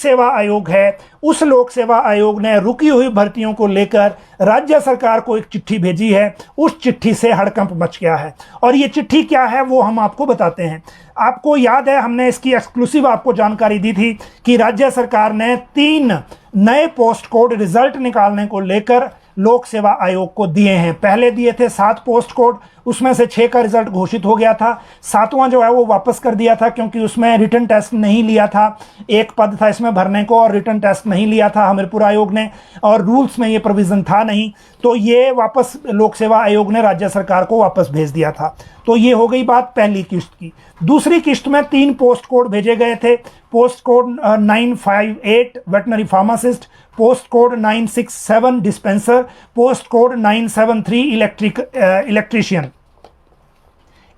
सेवा आयोग है, उस लोक सेवा आयोग ने रुकी हुई भर्तियों को लेकर राज्य सरकार को एक चिट्ठी भेजी है। उस चिट्ठी से हड़कंप मच गया है और ये चिट्ठी क्या है वो हम आपको बताते हैं। आपको याद है हमने इसकी एक्सक्लूसिव आपको जानकारी दी थी कि राज्य सरकार ने 3 नए पोस्ट कोड रिजल्ट निकालने को लेकर लोक सेवा आयोग को दिए हैं। पहले दिए थे 7 पोस्ट कोड, उसमें से 6 का रिजल्ट घोषित हो गया था। 7वां जो है वो वापस कर दिया था क्योंकि उसमें रिटन टेस्ट नहीं लिया था। एक पद था इसमें भरने को और रिटन टेस्ट नहीं लिया था हमीरपुर आयोग ने, और रूल्स में ये प्रोविजन था नहीं, तो ये वापस लोक सेवा आयोग ने राज्य सरकार को वापस भेज दिया था। तो ये हो गई बात पहली किश्त की। दूसरी किश्त में 3 पोस्ट कोड भेजे गए थे। Post code 958 veterinary pharmacist, post code 967 dispenser, post code 973 electrician.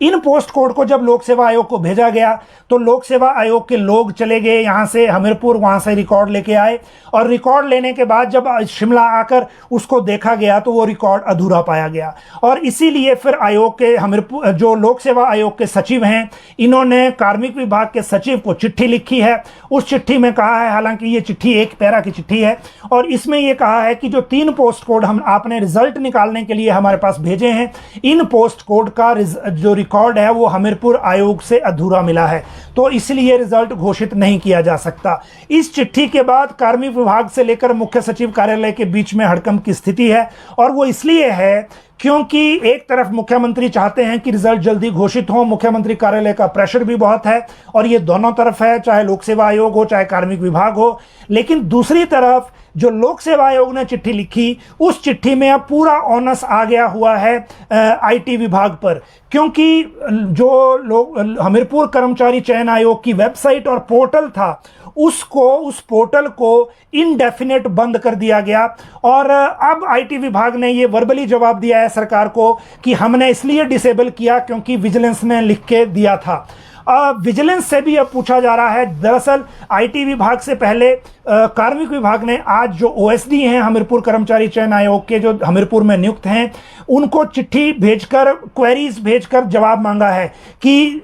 इन पोस्ट कोड को जब लोक सेवा आयोग को भेजा गया तो लोक सेवा आयोग के लोग चले गए यहाँ से हमीरपुर, वहाँ से रिकॉर्ड लेके आए, और रिकॉर्ड लेने के बाद जब शिमला आकर उसको देखा गया तो वो रिकॉर्ड अधूरा पाया गया। और इसीलिए फिर आयोग के हमीरपुर जो लोक सेवा आयोग के सचिव हैं, इन्होंने कार्मिक विभाग के सचिव को चिट्ठी लिखी है। उस चिट्ठी में कहा है, हालांकि ये चिट्ठी 1 पैरा की चिट्ठी है, और इसमें ये कहा है कि जो 3 पोस्ट कोड हम आपने रिजल्ट निकालने के लिए हमारे पास भेजे हैं, इन पोस्ट कोड का जो रिकॉर्ड है वो हमीरपुर आयोग से अधूरा मिला है, तो इसलिए रिजल्ट घोषित नहीं किया जा सकता। इस चिट्ठी के बाद कार्मिक विभाग से लेकर मुख्य सचिव कार्यालय के बीच में हड़कंप की स्थिति है, और वो इसलिए है क्योंकि एक तरफ मुख्यमंत्री चाहते हैं कि रिजल्ट जल्दी घोषित हो, मुख्यमंत्री कार्यालय का प्रेशर भी बहुत है, और ये दोनों तरफ है, चाहे लोक सेवा आयोग हो चाहे कार्मिक विभाग हो। लेकिन दूसरी तरफ जो लोक सेवा आयोग ने चिट्ठी लिखी, उस चिट्ठी में अब पूरा ऑनस आ गया हुआ है आईटी विभाग पर, क्योंकि जो हमीरपुर कर्मचारी चयन आयोग की वेबसाइट और पोर्टल था, उस पोर्टल को इनडेफिनेट बंद कर दिया गया। और अब आईटी विभाग ने ये वर्बली जवाब दिया है सरकार को कि हमने इसलिए डिसेबल किया क्योंकि विजिलेंस ने लिख के दिया था। विजिलेंस से भी अब पूछा जा रहा है। दरअसल आईटी विभाग से पहले कार्मिक विभाग ने आज जो ओएसडी हैं हमीरपुर कर्मचारी चयन आयोग के, जो हमीरपुर में नियुक्त हैं, उनको चिट्ठी भेजकर, क्वेरीज भेजकर जवाब मांगा है कि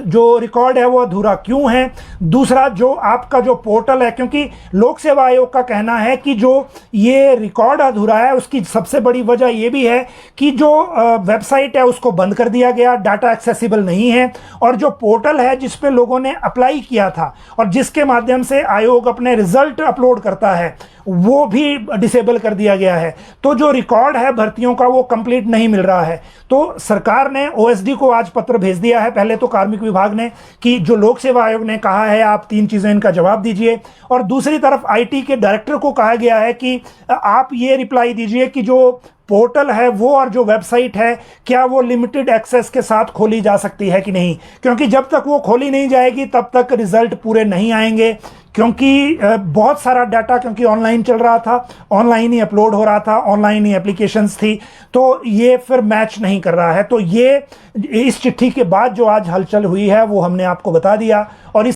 जो रिकॉर्ड है वो अधूरा क्यों है। दूसरा, जो आपका जो पोर्टल है, क्योंकि लोक सेवा आयोग का कहना है कि जो ये रिकॉर्ड अधूरा है उसकी सबसे बड़ी वजह ये भी है कि जो वेबसाइट है उसको बंद कर दिया गया, डाटा एक्सेसिबल नहीं है, और जो पोर्टल है जिस पे लोगों ने अप्लाई किया था और जिसके माध्यम से आयोग अपने रिजल्ट अपलोड करता है, वो भी डिसेबल कर दिया गया है। तो जो रिकॉर्ड है भर्तियों का वो कंप्लीट नहीं मिल रहा है। तो सरकार ने ओएसडी को आज पत्र भेज दिया है, पहले तो कार्मिक विभाग ने, कि जो लोक सेवा आयोग ने कहा है आप 3 चीजें इनका जवाब दीजिए, और दूसरी तरफ आईटी के डायरेक्टर को कहा गया है कि आप ये रिप्लाई दीजिए कि जो पोर्टल है वो और जो वेबसाइट है क्या वो लिमिटेड एक्सेस के साथ खोली जा सकती है कि नहीं, क्योंकि जब तक वो खोली नहीं जाएगी तब तक रिजल्ट पूरे नहीं आएंगे, क्योंकि बहुत सारा डाटा, क्योंकि ऑनलाइन चल रहा था, ऑनलाइन ही अपलोड हो रहा था, ऑनलाइन ही एप्लीकेशंस थी, तो ये फिर मैच नहीं कर रहा है। तो ये इस चिट्ठी के बाद जो आज हलचल हुई है वो हमने आपको बता दिया, और इस